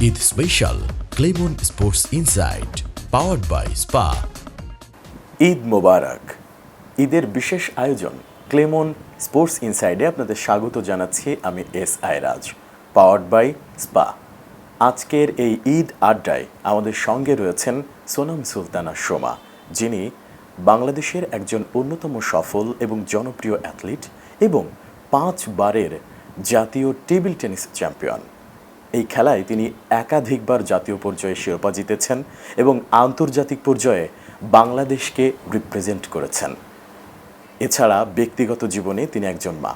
Eid special Clemon sports insight powered by Spa. Eid Mubarak. ঈদের বিশেষ আয়োজন ক্লেমন স্পোর্টস ইনসাইডে আপনাদের স্বাগত জানাচ্ছি আমি SI Raj, powered by Spa. আজকের এই ঈদ আড্ডায় আমাদের সঙ্গে রয়েছেন সোনাম সুলতানা সোমা, যিনি বাংলাদেশের একজন অন্যতম সফল এবং জনপ্রিয় অ্যাথলিট এবং 5 বারের জাতীয় টেবিল টেনিস চ্যাম্পিয়ন। এই খেলায় তিনি একাধিকবার জাতীয় পর্যায়ে শিরোপা জিতেছেন এবং আন্তর্জাতিক পর্যায়ে বাংলাদেশকে রিপ্রেজেন্ট করেছেন। এছাড়া ব্যক্তিগত জীবনে তিনি একজন মা,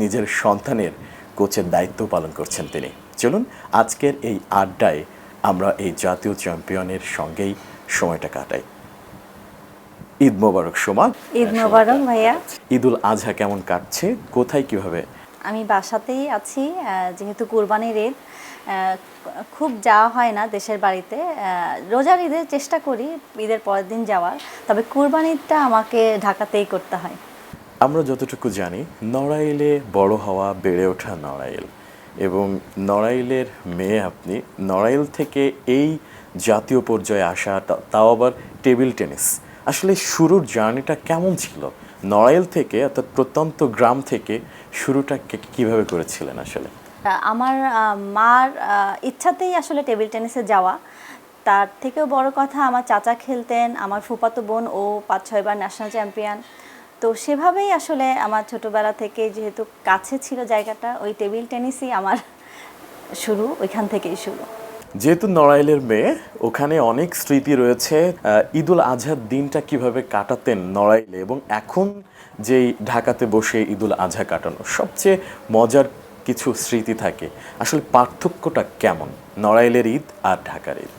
নিজের সন্তানের কোচের দায়িত্ব পালন করছেন তিনি। চলুন আজকের এই আড্ডায় আমরা এই জাতীয় চ্যাম্পিয়নের সঙ্গেই সময়টা কাটাই। ঈদ মোবারক সোমা। ঈদ মোবারক ভাইয়া। ঈদুল আজহা কেমন কাটছে, কোথায় কিভাবে? আমি বাসাতেই আছি, যেহেতু কুরবানির ঈদ খুব যাওয়া হয় না দেশের বাড়িতে। রোজার ঈদের চেষ্টা করি ঈদের পরের দিন যাওয়ার, তবে কুরবানিটা আমাকে ঢাকাতেই করতে হয়। আমরা যতটুকু জানি নড়াইলে বড় হওয়া, বেড়ে ওঠা নড়াইল, এবং নড়াইলের মেয়ে আপনি। নড়াইল থেকে এই জাতীয় পর্যায়ে আসা, তাও আবার টেবিল টেনিস, আসলে শুরুর জার্নিটা কেমন ছিল? নড়াইল থেকে অর্থাৎ প্রত্যন্ত গ্রাম থেকে শুরুটা কিভাবে করেছিলেন আসলে? আমার মার ইচ্ছাতেই আসলে টেবিল টেনিসে যাওয়া। তার থেকেও বড় কথা, আমার চাচা খেলতেন, আমার ফুফাতো বোন ও 5-6 বার ন্যাশনাল চ্যাম্পিয়ন। তো সেভাবেই আসলে আমার ছোটোবেলা থেকে, যেহেতু কাছে ছিল জায়গাটা, ওই টেবিল টেনিসই আমার শুরু, ওইখান থেকেই শুরু। যেহেতু নড়াইলের মেয়ে, ওখানে অনেক স্মৃতি রয়েছে। ঈদুল আজহার দিনটা কিভাবে কাটাতেন নড়াইলে, এবং এখন যেই ঢাকাতে বসে ঈদুল আজহা কাটানো, সবচেয়ে মজার কিছু স্মৃতি থাকে। আসলে পার্থক্যটা কেমন নড়াইলের ঈদ আর ঢাকার ঈদ?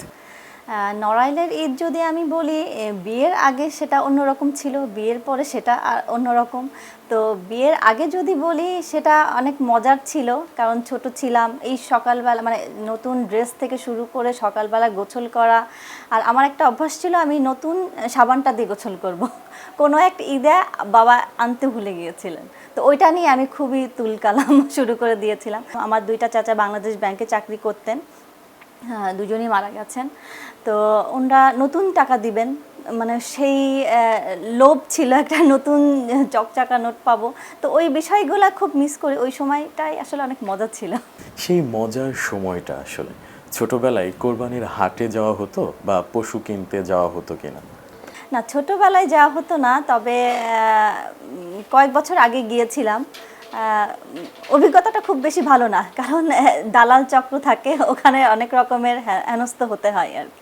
নড়াইলের ঈদ যদি আমি বলি, বিয়ের আগে সেটা অন্যরকম ছিল, বিয়ের পরে সেটা আর অন্যরকম। তো বিয়ের আগে যদি বলি, সেটা অনেক মজার ছিল, কারণ ছোট ছিলাম। এই সকালবেলা মানে নতুন ড্রেস থেকে শুরু করে সকালবেলা গোসল করা, আর আমার একটা অভ্যাস ছিল, আমি নতুন সাবানটা দিয়ে গোসল করব। কোনো একটা ঈদে বাবা আনতে ভুলে গিয়েছিলেন, তো ওইটা নিয়ে আমি খুবই তুলকালাম শুরু করে দিয়েছিলাম। আমার 2টা চাচা বাংলাদেশ ব্যাংকে চাকরি করতেন, দুজনই মারা গেছেন। তো ওনারা নতুন টাকা দিবেন, মানে সেই লোভ ছিল, একটা নতুন চকচাকা নোট পাবো। তো ওই বিষয়গুলো খুব মিস করি। ওই সময়টাই আসলে অনেক মজা ছিল। সেই মজার সময়টা আসলে ছোটবেলায় কোরবানির হাটে যাওয়া হতো বা পশু কিনতে যাওয়া হতো কিনা? না, ছোটোবেলায় যাওয়া হতো না, তবে কয়েক বছর আগে গিয়েছিলাম। অভিজ্ঞতাটা খুব বেশি ভালো না, কারণ দালাল চক্র থাকে, ওখানে অনেক রকমের হেনস্থ হতে হয় আর কি।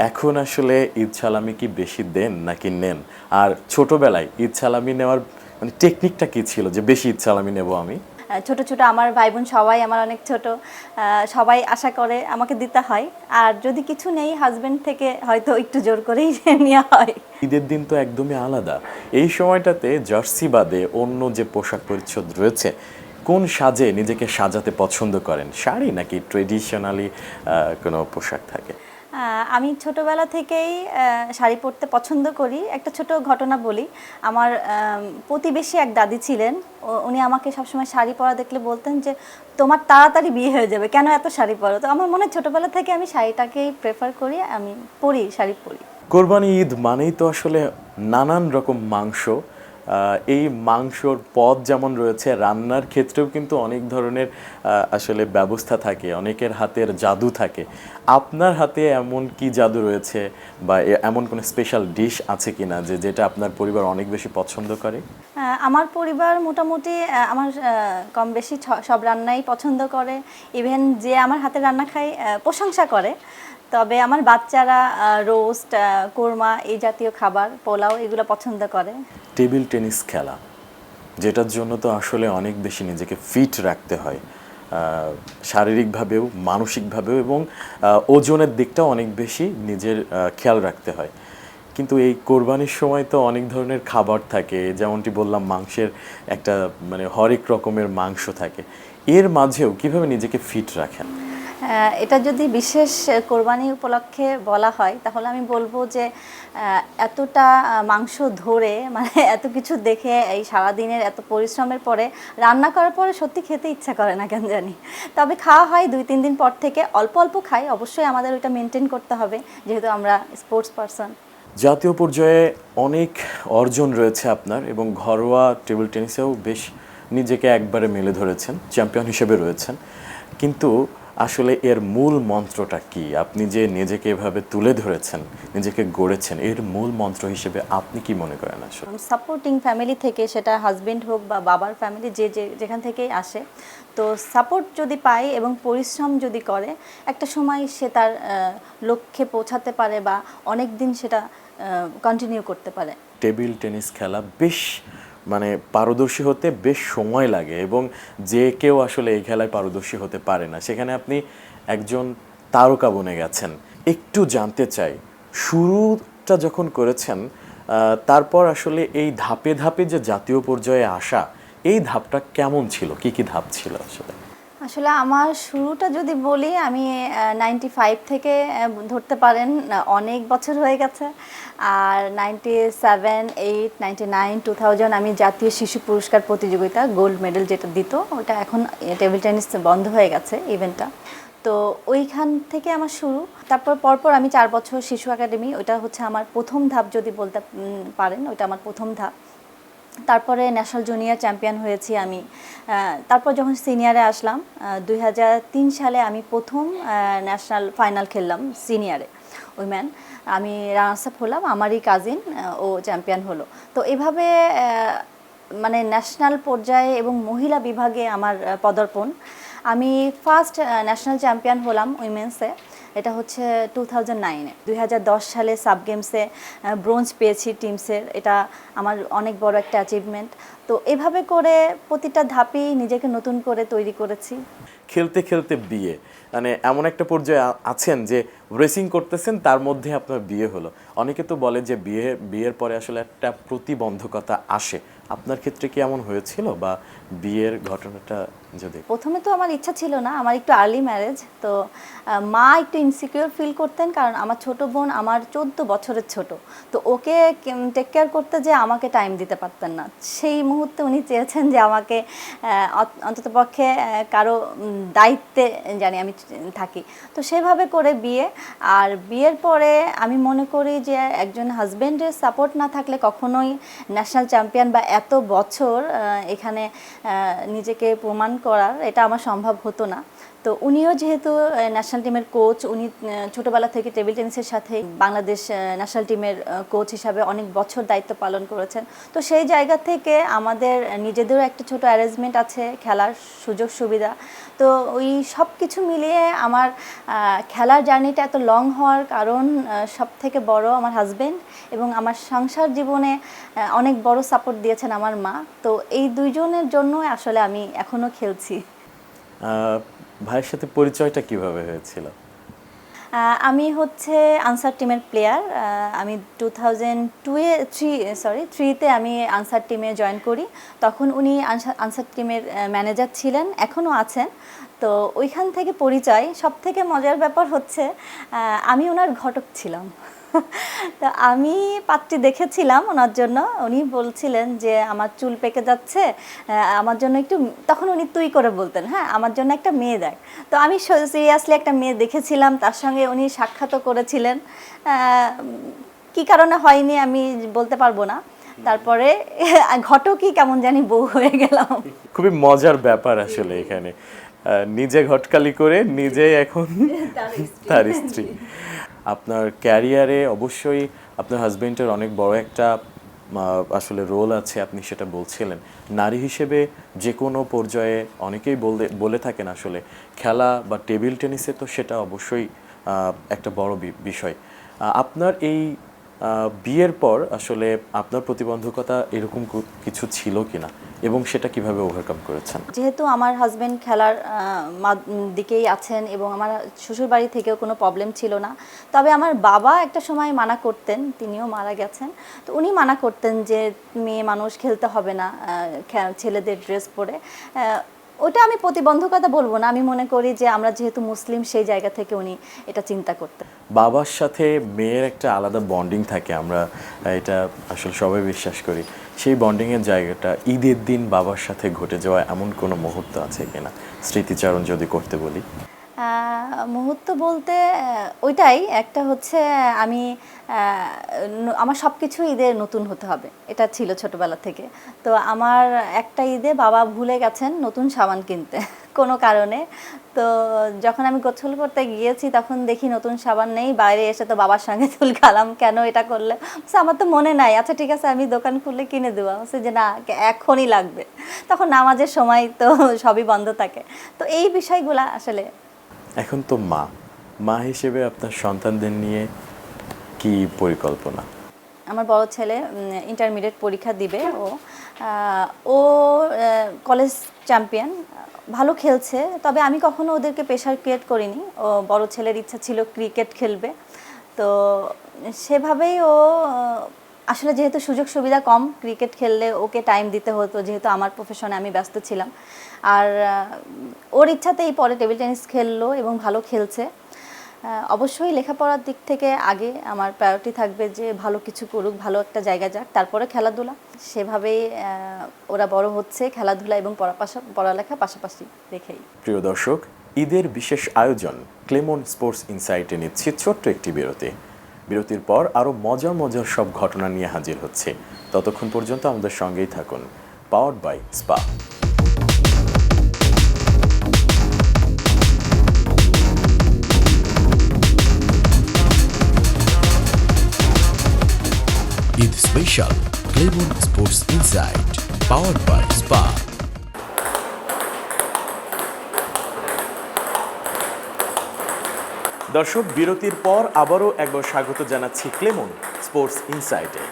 এখন আসলে ঈদ সালামি কি বেশি দেন নাকি নেন? আর ছোটবেলায় ঈদ সালামি নেওয়ার মানে টেকনিকটা কি ছিল যে বেশি ঈদ সালামি নেব আমি? ছোট ছোট আমার ভাই বোন সবাই আমার অনেক ছোট, সবাই আশা করে আমাকে দিতে হয়। আর যদি কিছু নেই, হাজবেন্ড থেকে হয়তো একটু জোর করেই নেওয়া হয়। ঈদের দিন তো একদমই আলাদা। এই সময়টাতে জার্সি বাদে অন্য যে পোশাক পরিচ্ছদ রয়েছে, কোন সাজে নিজেকে সাজাতে পছন্দ করেন? শাড়ি নাকি ট্রেডিশনালি কোনো পোশাক থাকে? আমি ছোটবেলা থেকেই শাড়ি পরতে পছন্দ করি। একটা ছোট ঘটনা বলি। আমার প্রতিবেশী এক দাদি ছিলেন, উনি আমাকে সবসময় শাড়ি পরা দেখলে বলতেন যে, তোমার তাড়াতাড়ি বিয়ে হয়ে যাবে, কেন এত শাড়ি পরো? তো আমার মনে হয় ছোটবেলা থেকে আমি শাড়িটাকেই প্রেফার করি, আমি পরি, শাড়ি পরি। কোরবানি ঈদ মানেই তো আসলে নানান রকম মাংস। এই মাংসর পদ যেমন রয়েছে, রান্নার ক্ষেত্রেও কিন্তু অনেক ধরনের আসলে ব্যবস্থা থাকে, অনেকের হাতের জাদু থাকে। আপনার হাতে এমন কি জাদু রয়েছে, বা এমন কোনো স্পেশাল ডিশ আছে কিনা যেটা আপনার পরিবার অনেক বেশি পছন্দ করে? আমার পরিবার মোটামুটি আমার কম বেশি সব রান্নাই পছন্দ করে। ইভেন যে আমার হাতের রান্না খায় প্রশংসা করে। তবে আমার বাচ্চারা রোস্ট, কোরমা, এই জাতীয় খাবার, পোলাও, এগুলো পছন্দ করে। টেবিল টেনিস খেলা, যেটার জন্য তো আসলে অনেক বেশি নিজেকে ফিট রাখতে হয়, শারীরিকভাবেও মানসিকভাবেও, এবং ওজনের দিকটাও অনেক বেশি নিজের খেয়াল রাখতে হয়। কিন্তু এই কোরবানির সময় তো অনেক ধরনের খাবার থাকে, যেমনটি বললাম মাংসের একটা মানে হরেক রকমের মাংস থাকে। এর মাঝেও কিভাবে নিজেকে ফিট রাখেন? এটা যদি বিশেষ কোরবানি উপলক্ষে বলা হয় তাহলে আমি বলবো যে এতটা মাংস ধরে মানে এত কিছু দেখে এই সারাদিনের এত পরিশ্রমের পরে রান্না করার পরে সত্যি খেতে ইচ্ছা করে না কেন জানি। তবে খাওয়া হয় 2-3 দিন পর থেকে, অল্প অল্প খাই, অবশ্যই আমাদের ওইটা মেনটেন করতে হবে যেহেতু আমরা স্পোর্টস পারসন। জাতীয় পর্যায়ে অনেক অর্জন রয়েছে আপনার এবং ঘরোয়া টেবিল টেনিসেও বেশ নিজেকে একবারে মেলে ধরেছেন, চ্যাম্পিয়ন হিসেবে রয়েছেন। কিন্তু আসলে এর মূল মন্ত্রটা কি? আপনি যে নিজেকে এভাবে তুলে ধরেছেন, নিজেকে গড়েছেন, এর মূল মন্ত্র হিসেবে আপনি কি মনে করেন আসলে? সাপোর্টিং ফ্যামিলি থেকে, সেটা হাজবেন্ড হোক বা বাবার ফ্যামিলি, যেখান থেকেই আসে, তো সাপোর্ট যদি পায় এবং পরিশ্রম যদি করে একটা সময় সে তার লক্ষ্যে পৌঁছাতে পারে বা অনেক দিন সেটা কন্টিনিউ করতে পারে। টেবিল টেনিস খেলা বেশ মানে পারদর্শী হতে বেশ সময় লাগে এবং যে কেউ আসলে এই খেলায় পারদর্শী হতে পারে না, সেখানে আপনি একজন তারকা বনে গেছেন। একটু জানতে চাই, শুরুটা যখন করেছেন তারপর আসলে এই ধাপে ধাপে যে জাতীয় পর্যায়ে আসা, এই ধাপটা কেমন ছিল? কি কি ধাপ ছিল আসলে? আসলে আমার শুরুটা যদি বলি, আমি 95 থেকে ধরতে পারেন, অনেক বছর হয়ে গেছে। আর 97, 8, 99, 2000 আমি জাতীয় শিশু পুরস্কার প্রতিযোগিতা গোল্ড মেডেল যেটা দিত, ওটা এখন টেবিল টেনিস বন্ধ হয়ে গেছে ইভেন্টটা। তো ওইখান থেকে আমার শুরু। তারপর পরপর আমি 4 বছর শিশু একাডেমি, ওটা হচ্ছে আমার প্রথম ধাপ যদি বলতে পারেন, ওটা আমার প্রথম ধাপ। তারপরে ন্যাশনাল জুনিয়র চ্যাম্পিয়ন হয়েছি আমি। তারপর যখন সিনিয়রে আসলাম 2003 সালে আমি প্রথম ন্যাশনাল ফাইনাল খেললাম সিনিয়রে উইমেন। আমি রানার্স আপ হলাম, আমারই কাজিন ও চ্যাম্পিয়ন হলো। তো এভাবে মানে ন্যাশনাল পর্যায়ে এবং মহিলা বিভাগে আমার পদার্পণ। আমি ফার্স্ট ন্যাশনাল চ্যাম্পিয়ন হলাম উইমেন্সে, এটা হচ্ছে 2009-এ। 2010 সালে সাব গেমসে ব্রোঞ্জ পেয়েছি টিমসের, এটা আমার অনেক বড় একটা অ্যাচিভমেন্ট। তো এভাবে করে প্রতিটা ধাপেই নিজেকে নতুন করে তৈরি করেছি। খেলতে খেলতে বিয়ে, মানে এমন একটা পর্যায়ে আছেন যে রেসিং করতেছেন, তার মধ্যে আপনার বিয়ে হলো। অনেকে তো বলে যে বিয়ের পরে আসলে একটা প্রতিবন্ধকতা আসে। আপনার ক্ষেত্রে কি এমন হয়েছিল, বা বিয়ের ঘটনাটা যদি? প্রথমে তো আমার ইচ্ছা ছিল না, আমার একটু আর্লি ম্যারেজ। তো মা একটু ইনসিকিউর ফিল করতেন, কারণ আমার ছোট বোন আমার 14 বছরের ছোট। তো ওকে টেক কেয়ার করতে যে আমাকে টাইম দিতে পারতেন না। সেই মুহূর্তে উনি চেয়েছেন যে আমাকে অন্ততপক্ষে কারো দায়িত্বে জানি আমি থাকি। তো সেভাবে করে বিয়ে। আর বিয়ের পরে আমি মনে করি যে একজন হাজব্যান্ডের সাপোর্ট না থাকলে কখনোই ন্যাশনাল চ্যাম্পিয়ন বা এত বছর এখানে নিজেকে প্রমাণ করার এটা আমার সম্ভব হতো না। তো উনিও যেহেতু ন্যাশনাল টিমের কোচ, উনি ছোটোবেলা থেকে টেবিল টেনিসের সাথে বাংলাদেশ ন্যাশনাল টিমের কোচ হিসাবে অনেক বছর দায়িত্ব পালন করেছেন। তো সেই জায়গা থেকে আমাদের নিজেদেরও একটা ছোট অ্যারেঞ্জমেন্ট আছে, খেলার সুযোগ সুবিধা। তো ওই সব কিছু মিলিয়ে আমার খেলার জার্নিটা এত লং হওয়ার কারণ সব থেকে বড় আমার হাজব্যান্ড, এবং আমার সংসার জীবনে অনেক বড় সাপোর্ট দিয়েছেন আমার মা। তো এই দুইজনের জন্য আসলে আমি এখনও খেলছি। ভাইয়ের সাথে পরিচয়টা কিভাবে হয়েছিল? আমি হচ্ছে আনসার টিমের প্লেয়ার। আমি 2003-তে আমি আনসার টিমে জয়েন করি। তখন উনি আনসার টিমের ম্যানেজার ছিলেন, এখনও আছেন। তো ওইখান থেকে পরিচয়। সব থেকে মজার ব্যাপার হচ্ছে আমি ওনার ঘটক ছিলাম। তো আমি পাত্রী দেখেছিলাম ওনার জন্য। উনি বলছিলেন যে আমার চুল পেকে যাচ্ছে, আমার জন্য একটু, তখন উনি তুই করে বলতেন, হ্যাঁ আমার জন্য একটা মেয়ে দেখ। তো আমি সিরিয়াসলি একটা মেয়ে দেখেছিলাম, তার সঙ্গে উনি সাক্ষাৎও করেছিলেন। কি কারণে হয়নি আমি বলতে পারবো না। তারপরে ঘটকই কেমন জানি বউ হয়ে গেলাম। খুবই মজার ব্যাপার আসলে এখানে, নিজে ঘটকালি করে নিজে এখন তার স্ত্রী। আপনার ক্যারিয়ারে অবশ্যই আপনার হাজবেন্ডের অনেক বড় একটা আসলে রোল আছে, আপনি সেটা বলছিলেন। নারী হিসেবে যে কোনো পর্যায়ে অনেকেই বলে থাকেন আসলে খেলা বা টেবিল টেনিসে তো সেটা অবশ্যই একটা বড় বিষয়। আপনার এই বিয়ের পর আসলে আপনার প্রতিবন্ধকতা এরকম কিছু ছিল কিনা, এবং সেটা কিভাবে ওভারকাম করেছেন? যেহেতু আমার হাজবেন্ড খেলার দিকেই আছেন এবং আমার শ্বশুরবাড়ি থেকেও কোনো প্রবলেম ছিল না। তবে আমার বাবা একটা সময় মানা করতেন, তিনিও মারা গেছেন। তো উনি মানা করতেন যে মেয়ে মানুষ খেলতে হবে না ছেলেদের ড্রেস পরে। ওটা আমি প্রতিবন্ধকতা বলবো না, আমি মনে করি যে আমরা যেহেতু মুসলিম সেই জায়গা থেকে উনি এটা চিন্তা করতেন। বাবার সাথে মেয়ের একটা আলাদা বন্ডিং থাকে, আমরা এটা আসলে সবাই বিশ্বাস করি। সেই বন্ডিংয়ের জায়গাটা ঈদের দিন বাবার সাথে ঘটে যাওয়া এমন কোনো মুহূর্ত আছে কিনা, স্মৃতিচারণ যদি করতে বলি? মুহূর্ত বলতে ওইটাই একটা হচ্ছে, আমি আমার সব কিছু ঈদে নতুন হতে হবে, এটা ছিল ছোটবেলা থেকে। তো আমার একটা ঈদে বাবা ভুলে গেছেন নতুন সাবান কিনতে কোনো কারণে। তো যখন আমি গোসল করতে গিয়েছি তখন দেখি নতুন সাবান নেই, বাইরে এসে তো বাবার সঙ্গে তুলকালাম, কেন এটা করলে? আমার তো মনে নাই। আচ্ছা ঠিক আছে, আমি দোকান খুলে কিনে দেবো। বলছে যে না, এখনই লাগবে। তখন নামাজের সময় তো সবই বন্ধ থাকে। তো এই বিষয়গুলা আসলে। এখন তো মা হিসেবে আপনার সন্তানদের নিয়ে কি পরিকল্পনা? আমার বড় ছেলে ইন্টারমিডিয়েট পরীক্ষা দিবে, ও কলেজ চ্যাম্পিয়ন, ভালো খেলছে। তবে আমি কখনো ওদেরকে প্রেশার ক্রিয়েট করিনি। ও বড় ছেলের ইচ্ছা ছিল ক্রিকেট খেলবে, তো সেভাবেই ও আসলে যেহেতু সুযোগ সুবিধা কম, ক্রিকেট খেললে ওকে টাইম দিতে হতো, যেহেতু আমার প্রফেশনে আমি ব্যস্ত ছিলাম। আর ওর ইচ্ছাতেই পরে টেবিল টেনিস খেললো এবং ভালো খেলছে। অবশ্যই লেখাপড়ার দিক থেকে আগে আমার প্রায়োরিটি থাকবে যে ভালো কিছু করুক, ভালো একটা জায়গা যাক, তারপরে খেলাধুলা। সেভাবেই ওরা বড় হচ্ছে, খেলাধুলা এবং পড়ালেখা পাশাপাশি রেখেই। প্রিয় দর্শক, ঈদের বিশেষ আয়োজন ক্লেমন স্পোর্টস ইনসাইটে নিচ্ছে ছোট্ট একটি বিরতি। বিরতির পর আরও মজার মজার সব ঘটনা নিয়ে হাজির হচ্ছে। ততক্ষণ পর্যন্ত আমাদের সঙ্গেই থাকুন। Powered by Spa. Eid special Clemon sports insight powered by Spa. দর্শক, বিরতির পর আবারও একবার স্বাগত জানাচ্ছি ক্লেমন স্পোর্টস ইনসাইটে,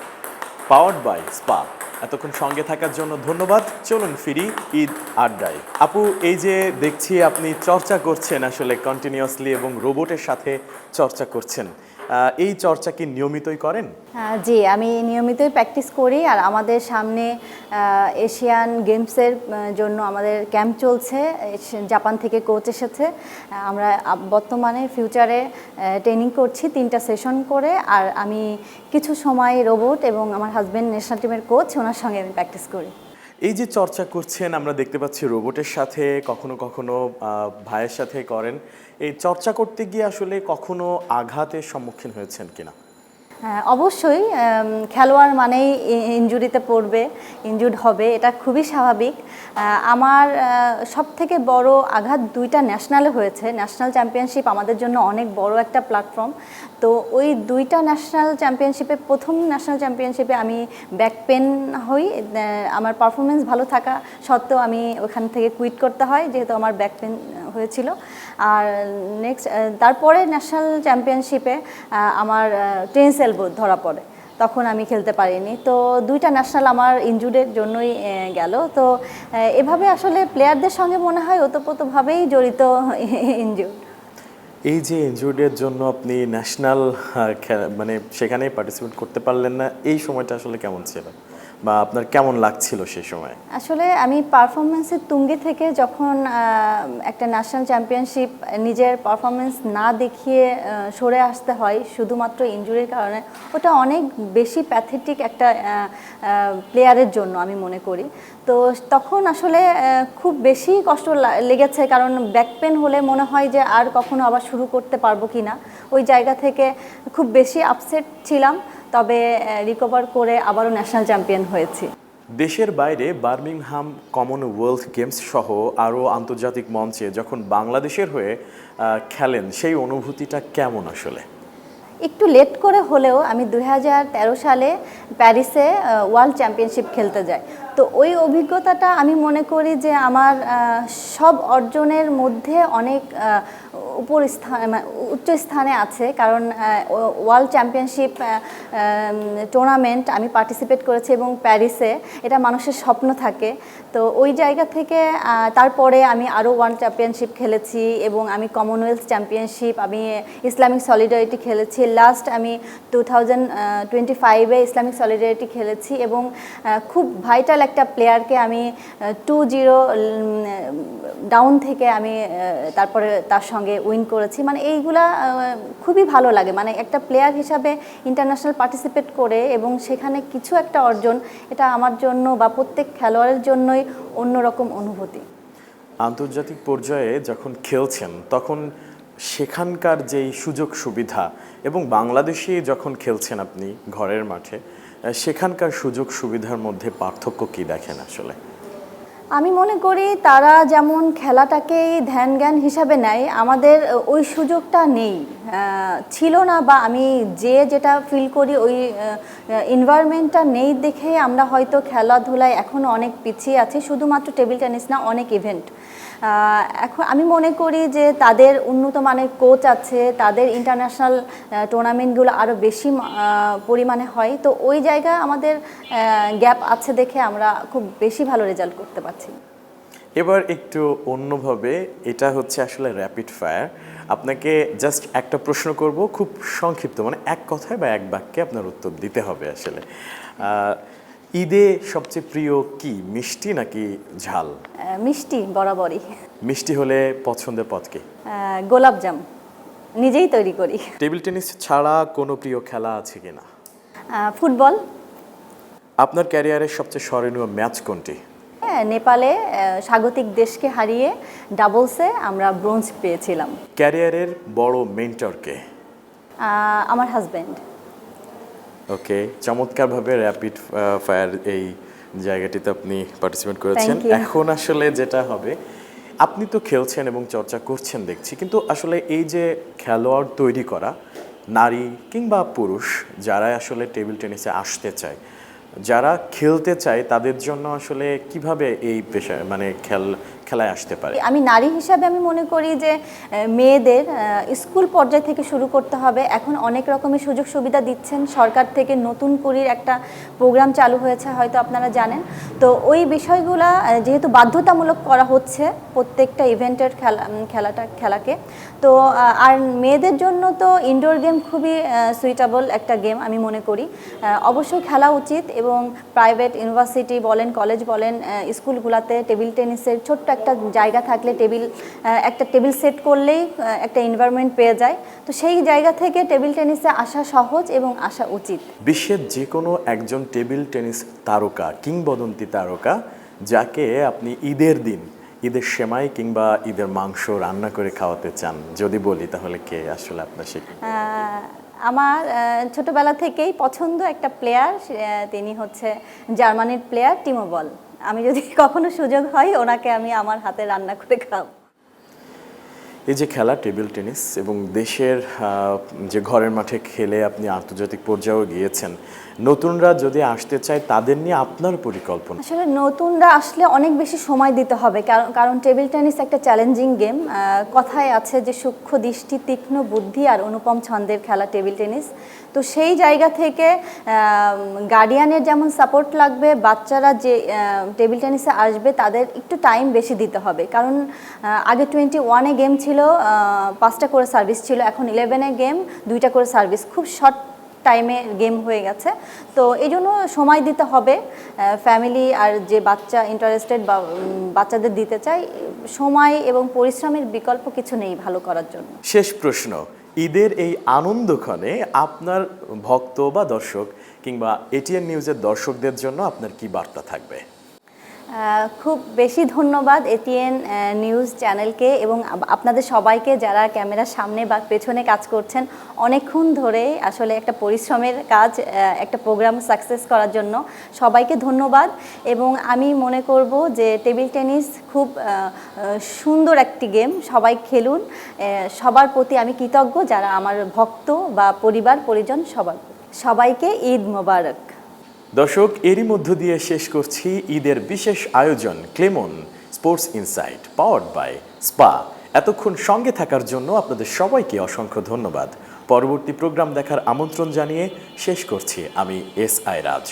পাওয়ার্ড বাই স্পা। এতক্ষণ সঙ্গে থাকার জন্য ধন্যবাদ। চলুন ফিরি ঈদ আড্ডায়। আপু, এই যে দেখছি আপনি চর্চা করছেন আসলে কন্টিনিউয়াসলি এবং রোবটের সাথে চর্চা করছেন, এই চর্চা কি নিয়মিতই করেন? জি, আমি নিয়মিতই প্র্যাকটিস করি। আর আমাদের সামনে এশিয়ান গেমসের জন্য আমাদের ক্যাম্প চলছে, জাপান থেকে কোচ এসেছে। আমরা বর্তমানে ফিউচারে ট্রেনিং করছি 3টা সেশন করে। আর আমি কিছু সময় রোবট এবং আমার হাজব্যান্ড ন্যাশনাল টিমের কোচ, ওনার সঙ্গে আমি প্র্যাকটিস করি। এই যে চর্চা করছেন, আমরা দেখতে পাচ্ছি রোবটের সাথে, কখনো কখনো ভাইয়ের সাথে করেন। এই চর্চা করতে গিয়ে আসলে কখনো আঘাতের সম্মুখীন হয়েছেন কিনা? হ্যাঁ, অবশ্যই। খেলোয়াড় মানেই ইনজুরিতে পড়বে, ইনজুর্ড হবে, এটা খুবই স্বাভাবিক। আমার সবথেকে বড় আঘাত 2টা ন্যাশনালে হয়েছে। ন্যাশনাল চ্যাম্পিয়নশিপ আমাদের জন্য অনেক বড় একটা প্ল্যাটফর্ম। তো ওই 2টা ন্যাশনাল চ্যাম্পিয়নশিপে, প্রথম ন্যাশনাল চ্যাম্পিয়নশিপে আমি ব্যাক পেন হই। আমার পারফরমেন্স ভালো থাকা সত্ত্বেও আমি ওখান থেকে কুইট করতে হয়, যেহেতু আমার ব্যাক পেন হয়েছিল। আর তারপরে ন্যাশনাল চ্যাম্পিয়নশিপে আমার টেনিস এলবো ধরা পড়ে, তখন আমি খেলতে পারিনি। তো 2টা ন্যাশনাল আমার ইনজুরির জন্যই গেল। তো এভাবে আসলে প্লেয়ারদের সঙ্গে মনে হয় ওতপ্রোতভাবেই জড়িত ইনজুর। এই যে ইনজুরির জন্য আপনি ন্যাশনাল মানে সেখানেই পার্টিসিপেট করতে পারলেন না, এই সময়টা আসলে কেমন ছিল বা আপনার কেমন লাগছিল সেই সময়? আসলে আমি পারফরমেন্সের তুঙ্গে থেকে যখন একটা ন্যাশনাল চ্যাম্পিয়নশিপ নিজের পারফরমেন্স না দেখিয়ে সরে আসতে হয় শুধুমাত্র ইনজুরির কারণে, ওটা অনেক বেশি প্যাথেটিক একটা প্লেয়ারের জন্য আমি মনে করি। তো তখন আসলে খুব বেশি কষ্ট লেগেছে, কারণ ব্যাক পেন হলে মনে হয় যে আর কখনো আবার শুরু করতে পারবো কি না। ওই জায়গা থেকে খুব বেশি আপসেট ছিলাম, তবে রিকভার করে আবারও ন্যাশনাল চ্যাম্পিয়ন হয়েছি। দেশের বাইরে বার্মিংহাম কমনওয়েলথ গেমস সহ আরও আন্তর্জাতিক মঞ্চে যখন বাংলাদেশের হয়ে খেলেন, সেই অনুভূতিটা কেমন আসলে? একটু লেট করে হলেও আমি 2013 সালে প্যারিসে ওয়ার্ল্ড চ্যাম্পিয়নশিপ খেলতে যাই। তো ওই অভিজ্ঞতাটা আমি মনে করি যে আমার সব অর্জনের মধ্যে অনেক উচ্চ স্থানে আছে, কারণ ওয়ার্ল্ড চ্যাম্পিয়নশিপ টুর্নামেন্ট আমি পার্টিসিপেট করেছি এবং প্যারিসে, এটা মানুষের স্বপ্ন থাকে। তো ওই জায়গা থেকে তারপরে আমি আরও ওয়ার্ল্ড চ্যাম্পিয়নশিপ খেলেছি এবং আমি কমনওয়েলথ চ্যাম্পিয়নশিপ, আমি ইসলামিক সলিডারিটি খেলেছি। লাস্ট আমি 2025-এ ইসলামিক সলিডারিটি খেলেছি এবং খুব ভাইটাল একটা প্লেয়ারকে আমি 2-0 ডাউন থেকে আমি তারপরে তার সঙ্গে উইন করেছি। মানে এইগুলা খুবই ভালো লাগে, মানে একটা প্লেয়ার হিসাবে ইন্টারন্যাশনাল পার্টিসিপেট করে এবং সেখানে কিছু একটা অর্জন, এটা আমার জন্য বা প্রত্যেক খেলোয়াড়ের জন্যই অন্যরকম অনুভূতি। আন্তর্জাতিক পর্যায়ে যখন খেলছেন তখন সেখানকার যেই সুযোগ সুবিধা এবং বাংলাদেশে যখন খেলছেন আপনি ঘরের মাঠে, সেখানকার সুযোগ সুবিধার মধ্যে পার্থক্য কি দেখেন আসলে? আমি মনে করি তারা যেমন খেলাটাকেই ধ্যান জ্ঞান হিসাবে নেয়, আমাদের ওই সুযোগটা নেই, ছিল না, বা আমি যেটা ফিল করি ওই এনভায়রনমেন্টটা নেই দেখে আমরা হয়তো খেলাধুলায় এখনও অনেক পিছিয়ে আছি। শুধুমাত্র টেবিল টেনিস না, অনেক ইভেন্ট। এখন আমি মনে করি যে তাদের উন্নত মানের কোচ আছে, তাদের ইন্টারন্যাশনাল টুর্নামেন্টগুলো আরও বেশি পরিমাণে হয়, তো ওই জায়গায় আমাদের গ্যাপ আছে দেখে আমরা খুব বেশি ভালো রেজাল্ট করতে পারছি। এবার একটু অন্যভাবে, এটা হচ্ছে আসলে র্যাপিড ফায়ার। আপনাকে জাস্ট একটা প্রশ্ন করব, খুব সংক্ষিপ্ত, মানে এক কথায় বা এক বাক্যে আপনার উত্তর দিতে হবে আসলে। ঈদে সবচেয়ে প্রিয় কি, মিষ্টি নাকি ঝাল? মিষ্টি বরাবরই। মিষ্টি হলে পছন্দের পদ কি? গোলাপজাম নিজেই তৈরি করি। টেবিল টেনিস ছাড়া কোনো প্রিয় খেলা আছে কিনা? ফুটবল। আপনার ক্যারিয়ারের সবচেয়ে স্মরণীয় ম্যাচ কোনটি? হ্যাঁ, নেপালে স্বাগতিক দেশকে হারিয়ে ডাবলসে আমরা ব্রোঞ্জ পেয়েছিলাম। ক্যারিয়ারের বড় মেন্টরকে? আমার হাজব্যান্ড। ওকে, চমৎকারভাবে র্যাপিড ফায়ার এই জায়গাটিতে আপনি পার্টিসিপেট করেছেন। Thank you. এখন আসলে যেটা হবে, আপনি তো খেলছেন এবং চর্চা করছেন দেখছি, কিন্তু আসলে এই যে খেলোয়াড় তৈরি করা, নারী কিংবা পুরুষ যারা আসলে টেবিল টেনিসে আসতে চায়, যারা খেলতে চায়, তাদের জন্য আসলে কিভাবে এই পেশায় মানে খেলায় আসতে পারে? আমি নারী হিসাবে আমি মনে করি যে মেয়েদের স্কুল পর্যায় থেকে শুরু করতে হবে। এখন অনেক রকমের সুযোগ সুবিধা দিচ্ছেন সরকার থেকে, নতুন করির একটা প্রোগ্রাম চালু হয়েছে, হয়তো আপনারা জানেন। তো ওই বিষয়গুলা যেহেতু বাধ্যতামূলক করা হচ্ছে প্রত্যেকটা ইভেন্টের খেলাকে, তো আর মেয়েদের জন্য তো ইনডোর গেম খুবই সুইটেবল একটা গেম আমি মনে করি। অবশ্যই খেলা উচিত, এবং প্রাইভেট ইউনিভার্সিটি বলেন, কলেজ বলেন, স্কুলগুলোতে টেবিল টেনিসের ছোট্ট একটা জায়গা থাকলে, একটা টেবিল সেট করলেই একটা এনভায়রনমেন্ট পেয়ে যায়। তো সেই জায়গা থেকে টেবিল টেনিসে আসা সহজ এবং আসা উচিত। বিশ্বের যে কোনো একজন টেবিল টেনিস তারকা, কিংবদন্তি তারকা, যাকে আপনি ঈদের দিন ঈদের সেমাই কিংবা ঈদের মাংস রান্না করে খাওয়াতে চান, যদি বলি তাহলে কে আসলে আপনার? আমার ছোটবেলা থেকেই পছন্দ একটা প্লেয়ার, তিনি হচ্ছে জার্মানির প্লেয়ার টিমো বল। আমি যদি কখনো সুযোগ হয়, ওনাকে আমি আমার হাতে রান্না করে খাওয়াবো। এই যে খেলা টেবিল টেনিস এবং দেশের যে ঘরের মাঠে খেলে আপনি আন্তর্জাতিক পর্যায়েও গিয়েছেন, নতুনরা যদি আসতে চায় তাদের নিয়ে আপনার পরিকল্পনা? আসলে নতুনরা আসলে অনেক বেশি সময় দিতে হবে, কারণ টেবিল টেনিস একটা চ্যালেঞ্জিং গেম। কথায় আছে যে সূক্ষ্ম দৃষ্টি, তীক্ষ্ণ বুদ্ধি আর অনুপম ছন্দের খেলা টেবিল টেনিস। তো সেই জায়গা থেকে গার্ডিয়ানের যেমন সাপোর্ট লাগবে, বাচ্চারা যে টেবিল টেনিসে আসবে তাদের একটু টাইম বেশি দিতে হবে। কারণ আগে 21-এ গেম ছিল, 5টা করে সার্ভিস ছিল, এখন 11-এ গেম, 2টা করে সার্ভিস, খুব শর্ট টাইমে গেম হয়ে গেছে। তো এই জন্য সময় দিতে হবে ফ্যামিলি আর যে বাচ্চা ইন্টারেস্টেড বা বাচ্চাদের দিতে চাই, সময় এবং পরিশ্রমের বিকল্প কিছু নেই ভালো করার জন্য। শেষ প্রশ্ন, ঈদের এই আনন্দক্ষণে আপনার ভক্ত বা দর্শক কিংবা এটিএন নিউজের দর্শকদের জন্য আপনার কি বার্তা থাকবে? খুব বেশি ধন্যবাদ এটিএন নিউজ চ্যানেলকে এবং আপনাদের সবাইকে যারা ক্যামেরার সামনে বা পেছনে কাজ করছেন অনেকক্ষণ ধরে। আসলে একটা পরিশ্রমের কাজ একটা প্রোগ্রাম সাকসেস করার জন্য সবাইকে ধন্যবাদ। এবং আমি মনে করব যে টেবিল টেনিস খুব সুন্দর একটি গেম, সবাই খেলুন। সবার প্রতি আমি কৃতজ্ঞ, যারা আমার ভক্ত বা পরিবার পরিজন, সবাইকে ঈদ মোবারক। দর্শক, এরই মধ্য দিয়ে শেষ করছি ঈদের বিশেষ আয়োজন Clemon sports insight powered by Spa. এতক্ষণ সঙ্গে থাকার জন্য আপনাদের সবাইকে অসংখ্য ধন্যবাদ। পরবর্তী প্রোগ্রাম দেখার আমন্ত্রণ জানিয়ে শেষ করছি আমি S I. Raj.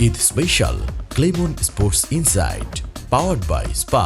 Eid special Clemon sports insight powered by spa.